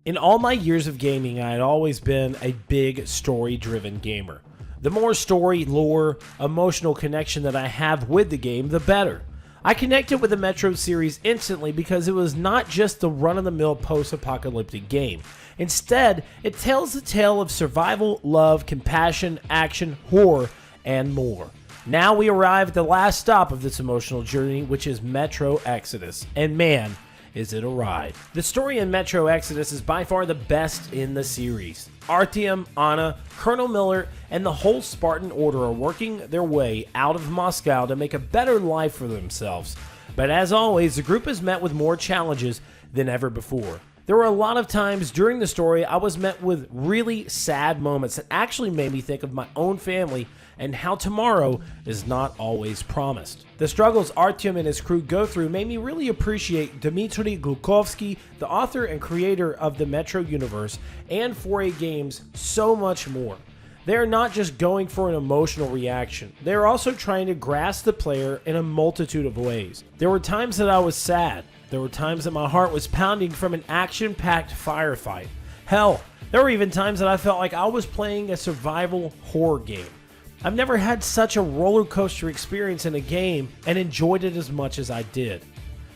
In all my years of gaming, I had always been a big story-driven gamer. The more story, lore, emotional connection that I have with the game, the better. I connected with the Metro series instantly because it was not just the run-of-the-mill post-apocalyptic game. Instead, it tells the tale of survival, love, compassion, action, horror, and more. Now we arrive at the last stop of this emotional journey, which is Metro Exodus. And man, is it a ride. The story in Metro Exodus is by far the best in the series. Artyom, Anna, Colonel Miller, and the whole Spartan Order are working their way out of Moscow to make a better life for themselves. But as always, the group is met with more challenges than ever before. There were a lot of times during the story I was met with really sad moments that actually made me think of my own family and how tomorrow is not always promised. The struggles Artyom and his crew go through made me really appreciate Dmitry Glukhovsky, the author and creator of the Metro universe, and 4A Games so much more. They are not just going for an emotional reaction, they are also trying to grasp the player in a multitude of ways. There were times that I was sad. There were times that my heart was pounding from an action-packed firefight. Hell, there were even times that I felt like I was playing a survival horror game. I've never had such a roller coaster experience in a game and enjoyed it as much as I did.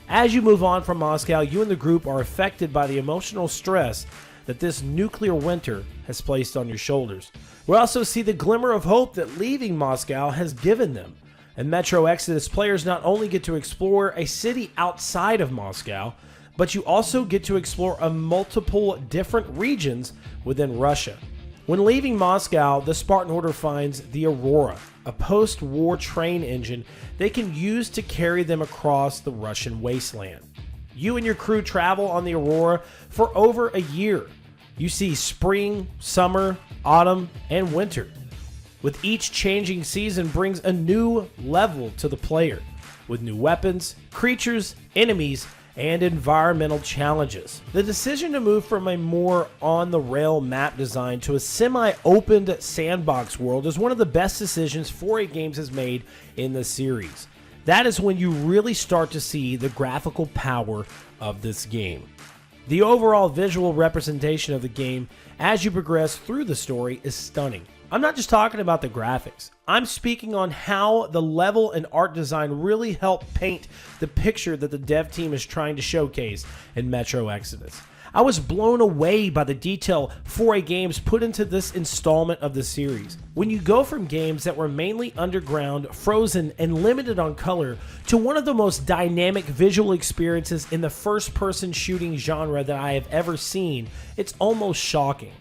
As you move on from Moscow, you and the group are affected by the emotional stress that this nuclear winter has placed on your shoulders. We also see the glimmer of hope that leaving Moscow has given them. In Metro Exodus, players not only get to explore a city outside of Moscow, but you also get to explore multiple different regions within Russia. When leaving Moscow, the Spartan Order finds the Aurora, a post-war train engine they can use to carry them across the Russian wasteland. You and your crew travel on the Aurora for over a year. You see spring, summer, autumn, and winter. With each changing season brings a new level to the player, with new weapons, creatures, enemies, and environmental challenges. The decision to move from a more on-the-rail map design to a semi-opened sandbox world is one of the best decisions 4A Games has made in the series. That is when you really start to see the graphical power of this game. The overall visual representation of the game as you progress through the story is stunning. I'm not just talking about the graphics. I'm speaking on how the level and art design really help paint the picture that the dev team is trying to showcase in Metro Exodus. I was blown away by the detail 4A Games put into this installment of the series. When you go from games that were mainly underground, frozen, and limited on color to one of the most dynamic visual experiences in the first-person shooting genre that I have ever seen, it's almost shocking.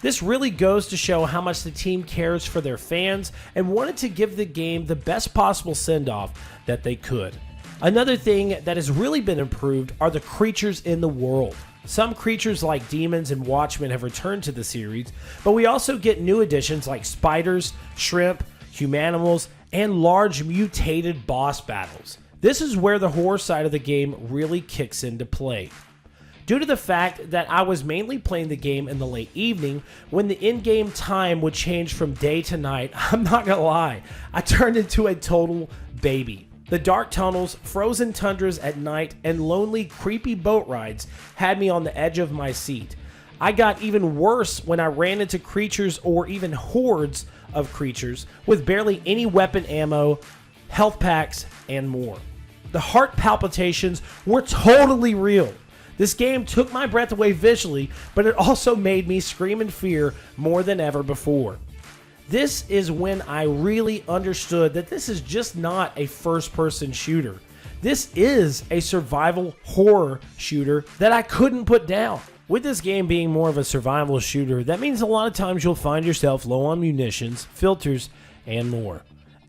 This really goes to show how much the team cares for their fans and wanted to give the game the best possible send-off that they could. Another thing that has really been improved are the creatures in the world. Some creatures like demons and watchmen have returned to the series, but we also get new additions like spiders, shrimp, humanimals, and large mutated boss battles. This is where the horror side of the game really kicks into play. Due to the fact that I was mainly playing the game in the late evening, when the in-game time would change from day to night, I'm not gonna lie, I turned into a total baby. The dark tunnels, frozen tundras at night, and lonely, creepy boat rides had me on the edge of my seat. I got even worse when I ran into creatures or even hordes of creatures with barely any weapon ammo, health packs, and more. The heart palpitations were totally real. This game took my breath away visually, but it also made me scream in fear more than ever before. This is when I really understood that this is just not a first-person shooter. This is a survival horror shooter that I couldn't put down. With this game being more of a survival shooter, that means a lot of times you'll find yourself low on munitions, filters, and more.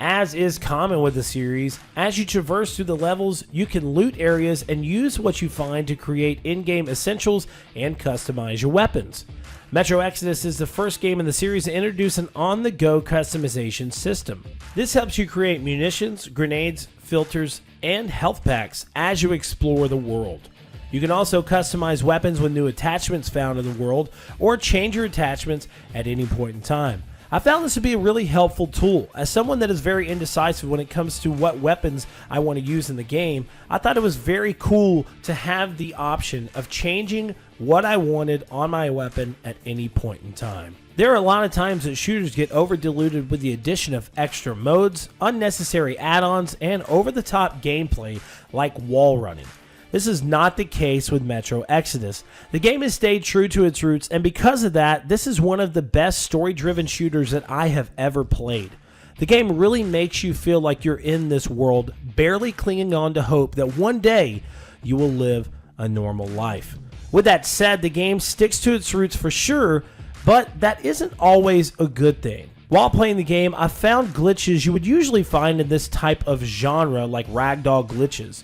As is common with the series, as you traverse through the levels, you can loot areas and use what you find to create in-game essentials and customize your weapons. Metro Exodus is the first game in the series to introduce an on-the-go customization system. This helps you create munitions, grenades, filters, and health packs as you explore the world. You can also customize weapons with new attachments found in the world, or change your attachments at any point in time. I found this to be a really helpful tool. As someone that is very indecisive when it comes to what weapons I want to use in the game, I thought it was very cool to have the option of changing what I wanted on my weapon at any point in time. There are a lot of times that shooters get over-diluted with the addition of extra modes, unnecessary add-ons, and over-the-top gameplay like wall running. This is not the case with Metro Exodus. The game has stayed true to its roots, and because of that, this is one of the best story-driven shooters that I have ever played. The game really makes you feel like you're in this world, barely clinging on to hope that one day you will live a normal life. With that said, the game sticks to its roots for sure, but that isn't always a good thing. While playing the game, I found glitches you would usually find in this type of genre, like ragdoll glitches.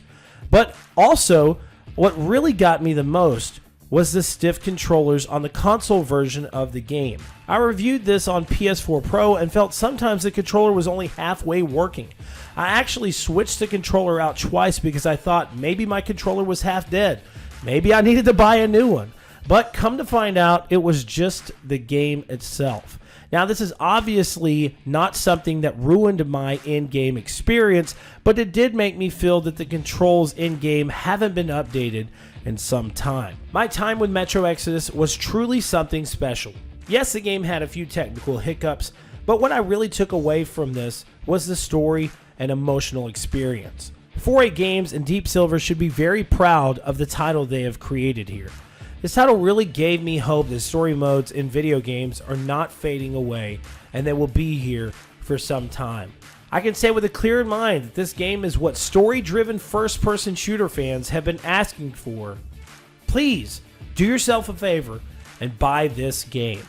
But also, what really got me the most was the stiff controllers on the console version of the game. I reviewed this on PS4 Pro and felt sometimes the controller was only halfway working. I actually switched the controller out twice because I thought maybe my controller was half dead. Maybe I needed to buy a new one. But come to find out, it was just the game itself. Now, this is obviously not something that ruined my in-game experience, but it did make me feel that the controls in-game haven't been updated in some time. My time with Metro Exodus was truly something special. Yes, the game had a few technical hiccups, but what I really took away from this was the story and emotional experience. 4A Games and Deep Silver should be very proud of the title they have created here. This title really gave me hope that story modes in video games are not fading away and they will be here for some time. I can say with a clear mind that this game is what story-driven first-person shooter fans have been asking for. Please, do yourself a favor and buy this game.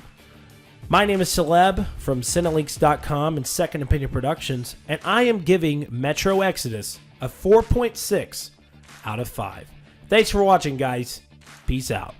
My name is Celeb from Cinelinx.com and Second Opinion Productions, and I am giving Metro Exodus a 4.6 out of 5. Thanks for watching, guys. Peace out.